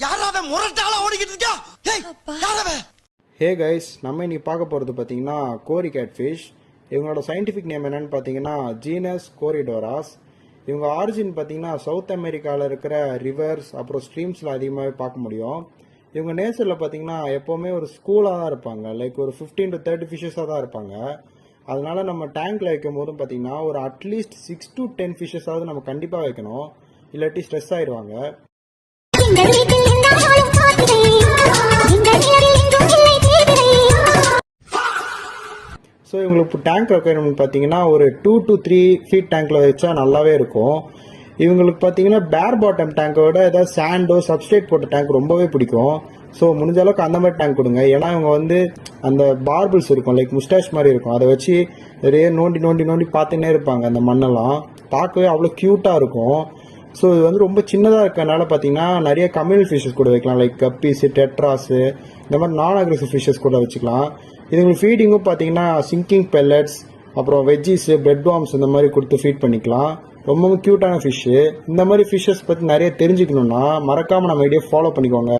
யாராவே முரட்டாளா ஓடிக்கிட்டு இருக்கா? ஏய் யாராவே? ஹே கைஸ், நம்ம இன்னைக்கு பார்க்க போகிறது பார்த்தீங்கன்னா கோரி கேட்ஃபிஷ். இவங்களோட சயின்டிஃபிக் நேம் என்னன்னு பார்த்தீங்கன்னா ஜீனஸ் கோரிடோராஸ். இவங்க ஆரிஜின் பார்த்தீங்கன்னா சவுத் அமெரிக்காவில் இருக்கிற ரிவர்ஸ் அப்புறம் ஸ்ட்ரீம்ஸில் அதிகமாகவே பார்க்க முடியும். இவங்க நேச்சரில் பார்த்தீங்கன்னா எப்போவுமே ஒரு ஸ்கூலாக தான் இருப்பாங்க. லைக் ஒரு 15 to 30 ஃபிஷஸாக தான் இருப்பாங்க. அதனால நம்ம டேங்க்ல வைக்கும் போதும் பார்த்தீங்கன்னா ஒரு அட்லீஸ்ட் 6 to 10 ஃபிஷஸாவது நம்ம கண்டிப்பாக வைக்கணும், இல்லாட்டி ஸ்ட்ரெஸ் ஆயிடுவாங்க. ஸோ இவங்களுக்கு டேங்க் ரெக்குயர்மெண்ட் பார்த்தீங்கன்னா ஒரு 2 to 3 feet டேங்க்ல வச்சா நல்லாவே இருக்கும். இவங்களுக்கு பார்த்தீங்கன்னா பேர் பாட்டம் டேங்கை விட ஏதாவது சாண்டோ சப்ஸ்ட்ரேட் போட்ட டேங்க் ரொம்பவே பிடிக்கும். ஸோ முடிஞ்ச அளவுக்கு அந்த மாதிரி டேங்க் கொடுங்க. ஏன்னா இவங்க வந்து அந்த பார்பிள்ஸ் இருக்கும், லைக் முஸ்டாஷ் மாதிரி இருக்கும், அதை வச்சு நிறைய நோண்டி நோண்டி நோண்டி பார்த்துன்னே இருப்பாங்க. அந்த மண்ணெல்லாம் பார்க்கவே அவ்வளோ க்யூட்டாக இருக்கும். ஸோ இது வந்து ரொம்ப சின்னதாக இருக்கனால பார்த்தீங்கன்னா நிறைய கம்யூனல் ஃபிஷஸ் கூட வைக்கலாம், லைக் கப்பீஸு, டெட்ராஸு, இந்த மாதிரி நான் அக்ரெசிவ் ஃபிஷஸ் கூட வச்சுக்கலாம். இதுங்களுக்கு ஃபீடிங்கும் பார்த்தீங்கன்னா சிங்கிங் பெல்லட்ஸ், அப்புறம் வெஜ்ஜீஸு, பிரெட் வார்ம்ஸ் இந்த மாதிரி கொடுத்து ஃபீட் பண்ணிக்கலாம். ரொம்பவும் க்யூட்டான ஃபிஷ்ஷு. இந்த மாதிரி ஃபிஷ்ஷஸ் பற்றி நிறைய தெரிஞ்சுக்கணுன்னா மறக்காமல் நம்ம ஐடியா ஃபாலோ பண்ணிக்கோங்க.